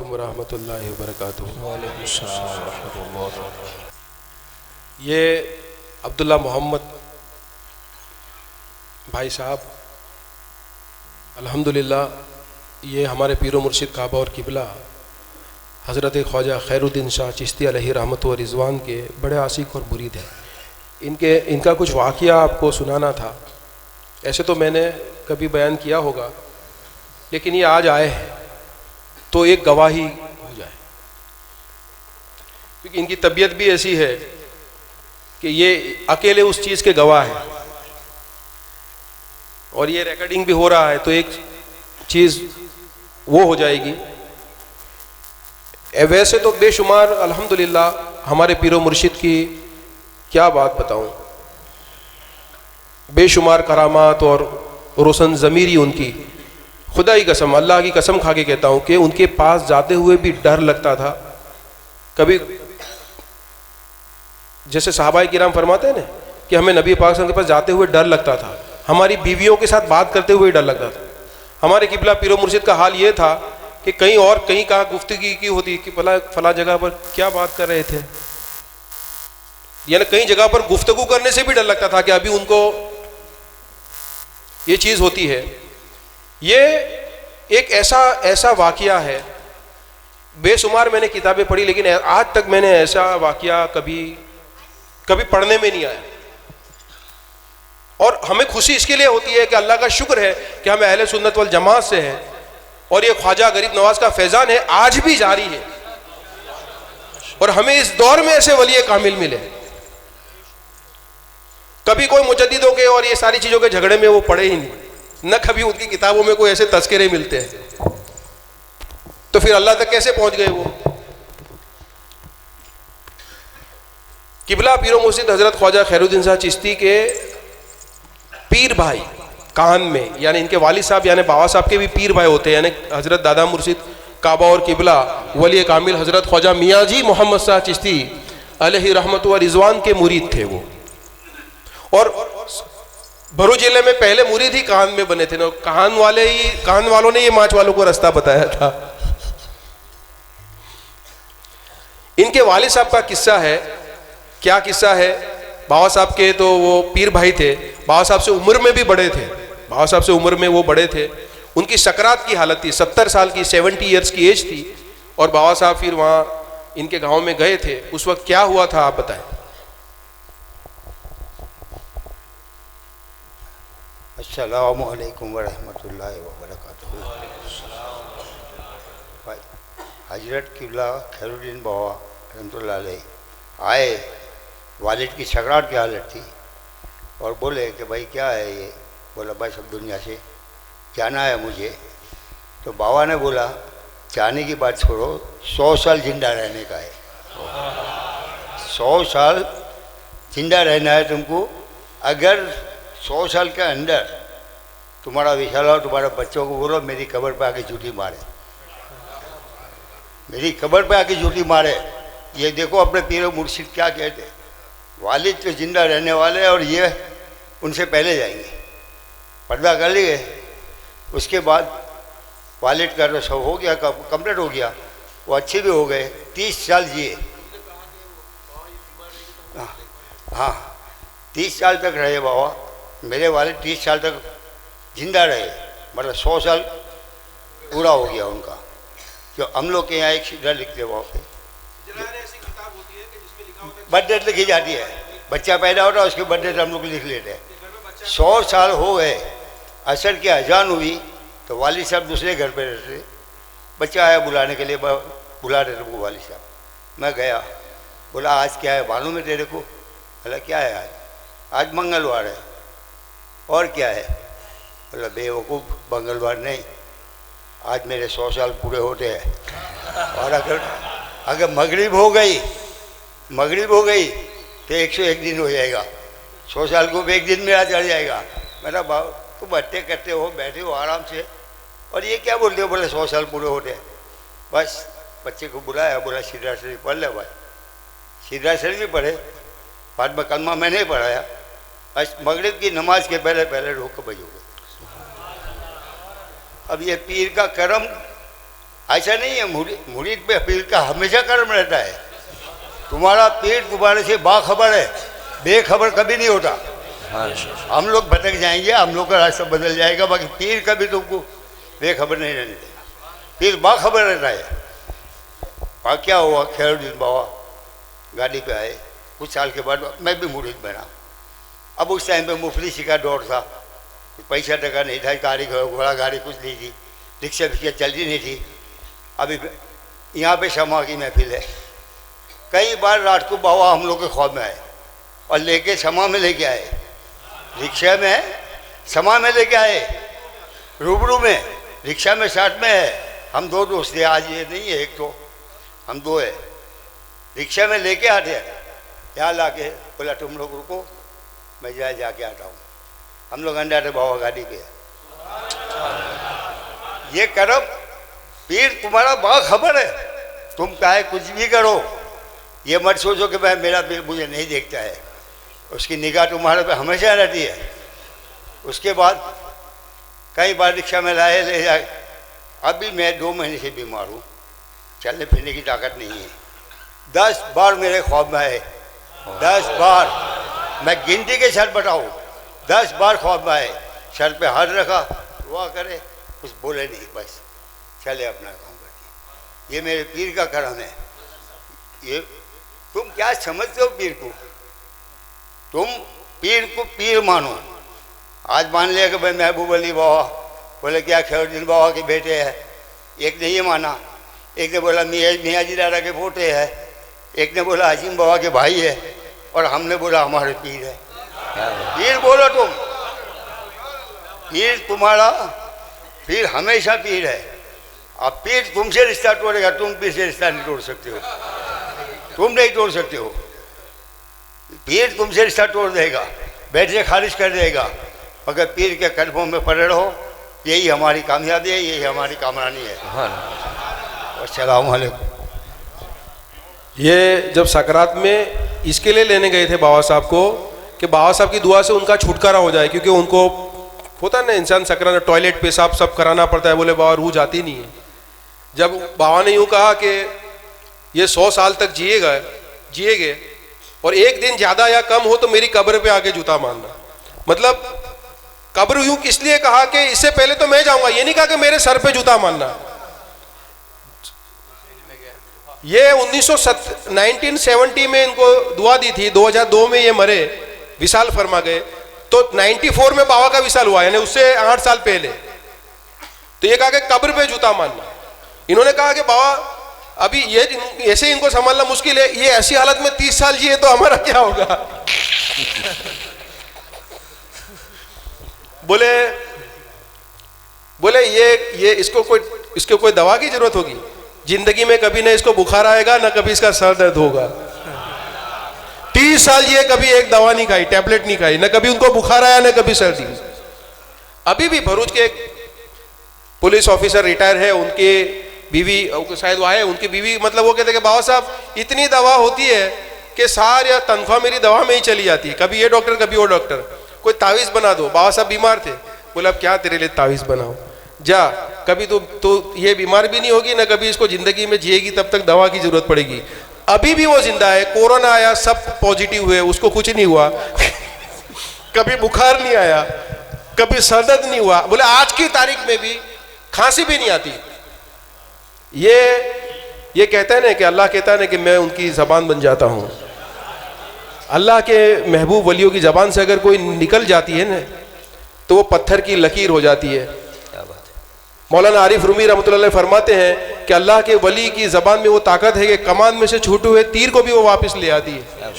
अलैकुम वरहमतुल्लाहि वबरकातुहू। वालेकुम अस्सलाम रहमतुल्लाह। ये अब्दुल्ला मोहम्मद भाई साहब अल्हम्दुलिल्लाह ये हमारे पीरो मुर्शिद काबा और किबला हज़रत ख्वाजा खैरुद्दीन शाह चिश्ती अलैहि रहमत व रिज़वान के बड़े आशिक और मुरीद हैं। इनका कुछ वाक़या आपको सुनाना था। ऐसे तो मैंने कभी बयान किया होगा, लेकिन ये आज आए हैं तो एक गवाही हो जाए, क्योंकि इनकी तबीयत भी ऐसी है कि ये अकेले उस चीज़ के गवाह हैं और ये रिकॉर्डिंग भी हो रहा है, तो एक चीज़ वो हो जाएगी। वैसे तो बेशुमार अल्हम्दुलिल्लाह हमारे पीरो मुर्शिद की क्या बात बताऊं, बेशुमार करामात और रोशन ज़मीरी उनकी, खुदा की कसम, अल्लाह की कसम खा के कहता हूं कि उनके पास जाते हुए भी डर लगता था। कभी जैसे सहाबाए किराम फरमाते हैं ना कि हमें नबी पाक के पास जाते हुए डर लगता था, हमारी बीवियों के साथ बात करते हुए डर लगता था। हमारे किबला पीरो मुर्शिद का हाल ये था कि कहीं कहाँ गुफ्तगी की होती कि फला जगह पर क्या बात कर रहे थे, यानी कई जगह पर गुफ्तगू करने से भी डर लगता था कि अभी उनको ये चीज़ होती है। ये एक ऐसा वाक़या है, बेशुमार मैंने किताबें पढ़ी, लेकिन आज तक मैंने ऐसा वाक़या कभी पढ़ने में नहीं आया। और हमें खुशी इसके लिए होती है कि अल्लाह का शुक्र है कि हम अहले सुन्नत वल जमात से हैं और ये ख्वाजा गरीब नवाज का फैज़ान है, आज भी जारी है और हमें इस दौर में ऐसे वली कामिल मिले। कभी कोई मुजद्दिदों के और ये सारी चीज़ों के झगड़े में वो पड़े ही नहीं, न कभी उनकी किताबों में कोई ऐसे तस्करे मिलते हैं, तो फिर अल्लाह तक कैसे पहुंच गए वो। किबला पीरो मुर्शिद हजरत ख्वाजा खैरुद्दीन शाह चिश्ती के पीर भाई कान में, यानी इनके वालिद साहब यानी बाबा साहब के भी पीर भाई होते हैं, यानी हजरत दादा मुर्शिद काबा और किबला वली कामिल हजरत ख्वाजा मियाँ जी मोहम्मद शाह चिश्ती अलैहि रहमत व रिज़वान के मुरीद थे वो। और भरूच जिले में पहले मुरीद ही कान में बने थे ना, कान वालों ने ये माच वालों को रास्ता बताया था। इनके वालिद साहब का किस्सा है, क्या किस्सा है। बाबा साहब के तो वो पीर भाई थे, बाबा साहब से उम्र में भी बड़े थे, बाबा साहब से उम्र में वो बड़े थे। उनकी सकरात की हालत थी, 70 साल की, 70 ईयर्स की एज थी, और बाबा साहब फिर वहाँ इनके गांव में गए थे। उस वक्त क्या हुआ था आप बताएं। अस्सलामु अलैकुम वरहमतुल्लाहि वबरकातुहू। हजरत किबला खैरुद्दीन बाबा रहमतुल्लाह अलैह आए, वालिद की सकरात की हालत थी, और बोले कि भाई क्या है ये। बोला भाई सब दुनिया से जाना है मुझे। तो बाबा ने बोला जाने की बात छोड़ो, 100 साल जिंदा रहने का है, 100 साल जिंदा रहना है तुमको। अगर 100 साल के अंदर तुम्हारा विशाल हो, तुम्हारे बच्चों को बोलो मेरी कब्र पे आके जूती मारे, मेरी कब्र पे आके जूती मारे। ये देखो अपने पीरो मुर्शिद क्या कहते, वालिद तो जिंदा रहने वाले और ये उनसे पहले जाएंगे। पर्दा कर लिए, उसके बाद वालिद का तो सब हो गया, कंप्लीट हो गया, वो अच्छे भी हो गए, 30 साल जिए। हाँ 30 साल तक रहे बाबा, मेरे वालिद 30 साल तक जिंदा रहे, मतलब 100 साल पूरा हो गया उनका। जो हम लोग के यहाँ एक सीधा लिखते वहाँ पे बर्थडे लिखी जाती है, बच्चा पैदा होता है उसके बर्थडे हम लोग लिख लेते हैं। 100 साल हो गए, असर की अजान हुई तो वालिद साहब दूसरे घर पे रहते, बच्चा आया बुलाने के लिए, बुला रहे थे वो वालिद साहब। मैं गया, बोला आज क्या है मालूम है तेरे को। बोला क्या है आज। आज मंगलवार है। और क्या है। बोला बेवकूफ़ मंगलवार नहीं, आज मेरे 100 साल पूरे होते हैं, और अगर मगरिब हो गई तो 101 दिन हो जाएगा, 100 साल को एक दिन मेरा चढ़ जाएगा। मेरा भाव तुम बट्टे करते हो, बैठे हो आराम से, और ये क्या बोलते हो। बोले 100 साल पूरे होते हैं। बस बच्चे को बुलाया, बोला सीधा शरीफ पढ़ ले भाई। सीधा शरीफ भी पढ़े, बाद में कलमा मैंने ही पढ़ाया। बस मगरिब की नमाज के पहले पहले रोक बज हो गए। अब ये पीर का करम ऐसा नहीं है, मुरीद पे पीर का हमेशा कर्म रहता है। तुम्हारा पीर तुम्हारे से बाखबर है, बेखबर कभी नहीं होता। हम लोग भटक जाएंगे, हम लोग का रास्ता बदल जाएगा, बाकी पीर कभी तुमको बेखबर नहीं रहने देगा, पीर बाखबर रहता है। और क्या हुआ, खैरुद्दीन बाबा गाड़ी पे आए, कुछ साल के बाद मैं भी मुरीद बना। अब उस टाइम पे मुफलिसी का दौर था, पैसा टका नहीं था, गाड़ी घोड़ा गाड़ी कुछ नहीं थी, रिक्शा फिक्शा चलती नहीं थी। अभी यहाँ पे शमा की महफिल है, कई बार रात को बाबा हम लोग के ख्वाब में आए और लेके शमा में लेके आए, रिक्शा में शमा में लेके आए, रूबरू में, रिक्शा में साथ में है। हम दो दोस्त थे, आज ये नहीं है एक, तो हम दो है। रिक्शा में लेके आते हैं, यहाँ ला के बोला तुम लोग रुको, मैं जाके आता हूँ। हम लोग अंडा थे बाबा गाड़ी पे। ये करब पीर तुम्हारा बाखबर है, तुम चाहे कुछ भी करो, ये मत सोचो कि भाई मेरा पीर मुझे नहीं देखता है, उसकी निगाह तुम्हारे पे हमेशा रहती है। उसके बाद कई बार रिक्शा में लाए ले जाए। अभी मैं 2 महीने से बीमार हूँ, चलने फिरने की ताकत नहीं है। 10 बार मेरे ख्वाब में आए, 10 बार, मैं गिनती के सर बताऊँ, 10 बार ख्वाब में आए। सर पे हाथ रखा, दुआ करे, कुछ बोले नहीं, बस चले अपना काम करके। ये मेरे पीर का करम है। ये तुम क्या समझते हो पीर को? तुम पीर को पीर मानो। आज मान लिया कि भाई महबूब अली बाबा, बोले क्या खैरुद्दीन बाबा के बेटे हैं, एक ने ये माना, एक ने बोला मियाँ जी दादा के पोते हैं, एक ने बोला हसीम बाबा के भाई है, और हमने बोला हमारे पीर है। पीर बोलो तुम, पीर तुम्हारा, पीर हमेशा पीर है। अब पीर तुमसे रिश्ता तोड़ेगा, तुम पीर से रिश्ता नहीं तोड़ सकते हो, तुम नहीं तोड़ सकते हो। पीर तुमसे रिश्ता तोड़ देगा, बैठ से खारिज कर देगा, मगर पीर के कदमों में पड़े रहो, यही हमारी कामयाबी है, यही हमारी कामरानी है। अस्सलाम वालेकुम। ये जब सकरात में इसके लिए लेने गए थे बाबा साहब को कि बाबा साहब की दुआ से उनका छुटकारा हो जाए, क्योंकि उनको होता है ना इंसान सकरात टॉयलेट पेशाब सब कराना पड़ता है। बोले बाबा रूह जाती नहीं है। जब बाबा ने यूँ कहा कि ये 100 साल तक जिएगे और एक दिन ज़्यादा या कम हो तो मेरी कब्र पे आके जूता मारना, मतलब कब्र यूँ इसलिए कहा कि इससे पहले तो मैं जाऊँगा, ये नहीं कहा कि मेरे सर पे जूता मारना। ये 1970 में इनको दुआ दी थी, 2002 में ये मरे, विशाल फरमा गए, तो 94 में बाबा का विशाल हुआ, यानी उससे 8 साल पहले। तो ये कहा कि कब्र पे जूता मारना। इन्होंने कहा कि बाबा अभी ये ऐसे इनको संभालना मुश्किल है, ये ऐसी हालत में 30 साल जिए तो हमारा क्या होगा। बोले ये इसको कोई दवा की जरूरत होगी? जिंदगी में कभी ना इसको बुखार आएगा, ना कभी इसका सर दर्द होगा। 30 साल ये कभी एक दवा नहीं खाई, टैबलेट नहीं खाई, ना कभी उनको बुखार आया, ना कभी सर्दी। अभी भी भरूच के एक पुलिस ऑफिसर रिटायर है, उनके बीवी शायद वो आए, उनकी बीवी मतलब वो कहते हैं कि बाबा साहब इतनी दवा होती है कि सारी तनख्वाह मेरी दवा में ही चली जाती है, कभी ये डॉक्टर कभी वो डॉक्टर, कोई तावीज़ बना दो। बाबा साहब बीमार थे, बोले अब क्या तेरे लिए तावीज़ बनाओ, जा, कभी तो ये बीमार भी नहीं होगी, ना कभी इसको जिंदगी में जिएगी, तब तक दवा की जरूरत पड़ेगी। अभी भी वो जिंदा है, कोरोना आया सब पॉजिटिव हुए, उसको कुछ नहीं हुआ। कभी बुखार नहीं आया, कभी सर दर्द नहीं हुआ, बोले आज की तारीख में भी खांसी भी नहीं आती। ये कहता है ना कि अल्लाह कहता है ना कि मैं उनकी ज़बान बन जाता हूँ। अल्लाह के महबूब वलियों की ज़बान से अगर कोई निकल जाती है ना तो वो पत्थर की लकीर हो जाती है। मौलाना आरिफ रूमी रहमतुल्लाह अलैह फरमाते हैं कि अल्लाह के वली की ज़बान में वो ताकत है कि कमान में से छूटे हुए तीर को भी वो वापस ले आती है।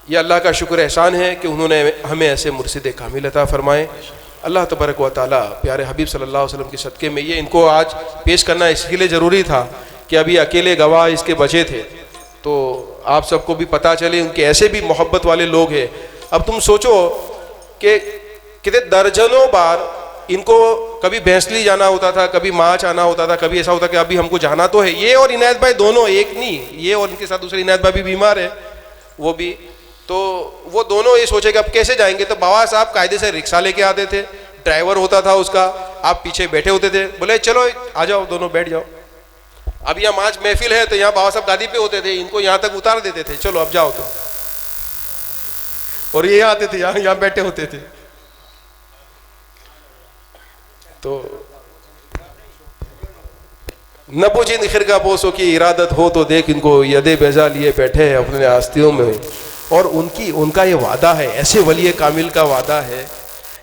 ये अल्लाह का शुक्र एहसान है कि उन्होंने हमें ऐसे मुर्शिद कामिल अता फरमाए। अल्लाह तबारक व तआला प्यारे हबीब सल्लल्लाहु अलैहि वसल्लम के सदक़े में ये इनको आज पेश करना इसके लिए ज़रूरी था कि अभी अकेले गवाह इसके बचे थे, तो आप सबको भी पता चले उनके ऐसे भी मोहब्बत वाले लोग हैं। अब तुम सोचो कि कितने दर्जनों बार इनको कभी भैंसली जाना होता था, कभी माच आना होता था, कभी ऐसा होता कि अभी हमको जाना तो है। ये और इनायत भाई दोनों, एक नहीं, ये और इनके साथ दूसरे इनायत भाई भी बीमार है, वो भी, तो वो दोनों ये सोचे कि अब कैसे जाएंगे। तो बाबा साहब कायदे से रिक्शा लेके आते थे, ड्राइवर होता था उसका, आप पीछे बैठे होते थे, बोले चलो आ जाओ दोनों बैठ जाओ। अब यहाँ माज महफिल है तो यहाँ बाबा साहब गादी पे होते थे, इनको यहाँ तक उतार देते थे, चलो अब जाओ तो, और ये आते थे यहाँ बैठे होते थे। तो न पूछी खिरका पोसों की इरादत हो तो देख, इनको यदे बेजा लिए बैठे हैं अपने आस्तियों में। और उनका ये वादा है, ऐसे वली कामिल का वादा है।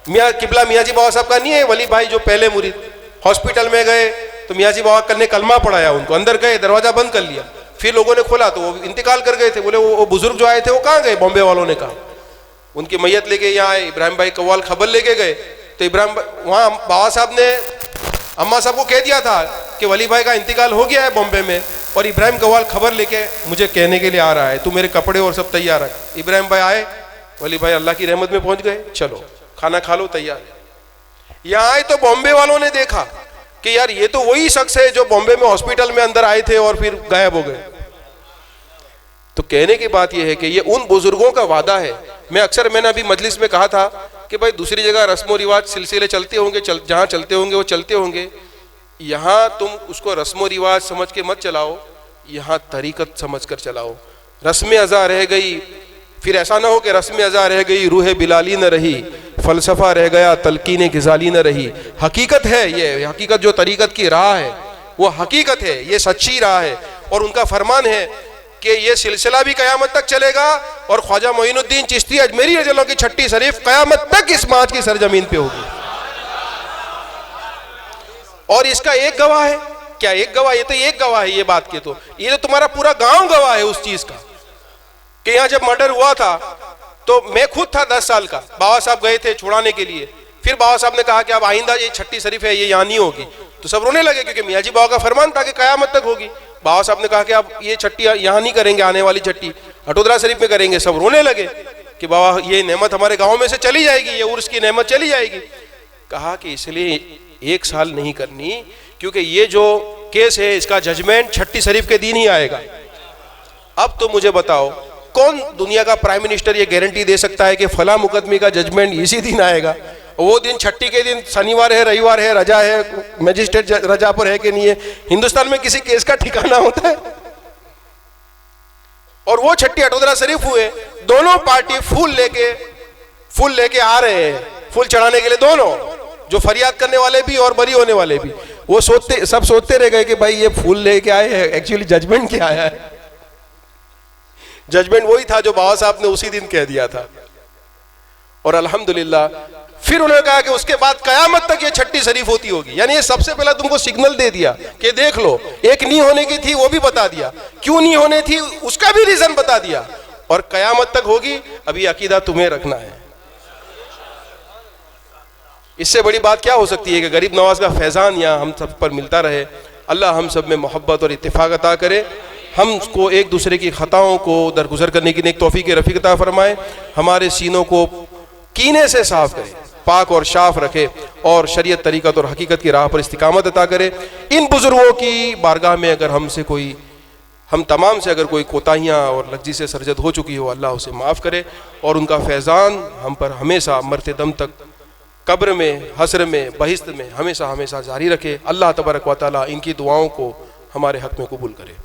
मियाँ किबला मियाँ जी बाबा साहब का नहीं है वली भाई जो पहले मुरीद, हॉस्पिटल में गए तो मियाँ जी बाबा ने कलमा पढ़ाया उनको, अंदर गए दरवाजा बंद कर लिया, फिर लोगों ने खोला तो वो इंतकाल कर गए थे। बोले वो बुजुर्ग जो आए थे वो कहाँ गए, बॉम्बे वालों ने कहा। उनकी मैयत लेके यहाँ आए, इब्राहिम भाई कव्वाल खबर लेके गए तो इब्राहिम वहाँ बाबा साहब ने अम्मा साहब को कह दिया था कि वली भाई का इंतकाल हो गया है बॉम्बे में, और इब्राहिम कव्वाल खबर लेके मुझे कहने के लिए आ रहा है, तू मेरे कपड़े और सब तैयार है। इब्राहिम भाई आए, वली भाई अल्लाह की रहमत में पहुंच गए, चलो खाना खा लो तैयार है। यहाँ आए तो बॉम्बे वालों ने देखा कि यार ये तो वही शख्स है जो बॉम्बे में हॉस्पिटल में अंदर आए थे और फिर गायब हो गए। तो कहने की बात यह है कि ये उन बुजुर्गों का वादा है। मैंने अभी मजलिस में कहा था कि भाई दूसरी जगह रस्म व रिवाज सिलसिले चलते होंगे, जहाँ चलते होंगे वो चलते होंगे, यहाँ तुम उसको रस्म व रिवाज समझ के मत चलाओ, यहाँ तरीकत समझ कर चलाओ। रस्म अज़ा रह गई, फिर ऐसा ना हो कि रस्म अज़ा रह गई रूह बिलाली न रही, फलसफा रह गया तलकीन गिजाली न रही। हकीकत है ये, हकीकत जो तरीकत की राह है वो हकीकत है, ये सच्ची राह है। और उनका फरमान है कि ये सिलसिला भी कयामत तक चलेगा, और ख्वाजा मोइनुद्दीन चिश्ती अजमेरी रज़ियल्लाहु की छठी शरीफ कयामत तक इस माज की सरजमीन पे होगी। और इसका एक गवाह है, क्या एक गवाह, ये तो एक गवाह है ये बात के, तो ये तो तुम्हारा पूरा गांव गवाह है उस चीज का कि यहाँ जब मर्डर हुआ था तो मैं खुद था 10 साल का, बाबा साहब गए थे छुड़ाने के लिए, फिर बाबा साहब ने कहा कि अब आइंदा ये छठी शरीफ है ये यहाँ नहीं होगी, तो सब रोने लगे क्योंकि मियाँ जी बाबा का फरमान था कि कयामत तक होगी। बाबा साहब ने कहा कि अब ये छठी यहाँ नहीं करेंगे, आने वाली छठी हटोदरा शरीफ में करेंगे। सब रोने लगे कि बाबा ये नेमत हमारे गाँव में से चली जाएगी, ये उर्स की नेमत चली जाएगी। कहा कि इसलिए 1 साल नहीं करनी, क्योंकि ये जो केस है इसका जजमेंट छठी शरीफ के दिन ही आएगा। अब तो मुझे बताओ कौन दुनिया का प्राइम मिनिस्टर ये गारंटी दे सकता है कि फला मुकदमे का जजमेंट इसी दिन आएगा? वो दिन छठी के दिन शनिवार है, रविवार है, रजा है, मजिस्ट्रेट रजा पर है कि नहीं है? हिंदुस्तान में किसी केस का ठिकाना होता है? और वो छठी हटोदरा शरीफ हुए, दोनों पार्टी फूल लेके आ रहे हैं, फूल चढ़ाने के लिए, दोनों जो फरियाद करने वाले भी और बरी होने वाले भी। वो सब सोचते रह गए कि भाई ये फूल लेके आए हैं, एक्चुअली जजमेंट क्या आया है? जजमेंट वही था जो बाबा साहब ने उसी दिन कह दिया था। और अल्हम्दुलिल्लाह फिर उन्होंने कहा कि उसके बाद कयामत तक ये छठी शरीफ होती होगी। यानी ये सबसे पहले तुमको सिग्नल दे दिया कि देख लो, एक नहीं होने की थी वो भी बता दिया, क्यों नहीं होने थी उसका भी रीजन बता दिया, और कयामत तक होगी। अभी अकीदा तुम्हें रखना है। इससे बड़ी बात क्या हो सकती है कि गरीब नवाज का फैजान यहाँ हम सब पर मिलता रहे। अल्लाह हम सब में मोहब्बत और इत्तेफाक अता करे, हमको एक दूसरे की खताओं को दरगुजर करने की नेक तौफीक रफ़ीक अता फरमाए, हमारे सीनों को कीने से साफ करे, पाक और साफ रखे, और शरीयत तरीक़त और हकीकत की राह पर इस्तिकामत अता करे। इन बुजुर्गों की बारगाह में अगर हम तमाम से अगर कोई कोताहियाँ और लफ्ज़ी से सरजद हो चुकी हो, अल्लाह उसे माफ़ करे, और उनका फैज़ान हम पर हमेशा मरते दम तक कब्र में, हस्र में, बहिश्त में हमेशा हमेशा जारी रखे। अल्लाह तबारक व तआला इनकी दुआओं को हमारे हक़ में कबूल करे।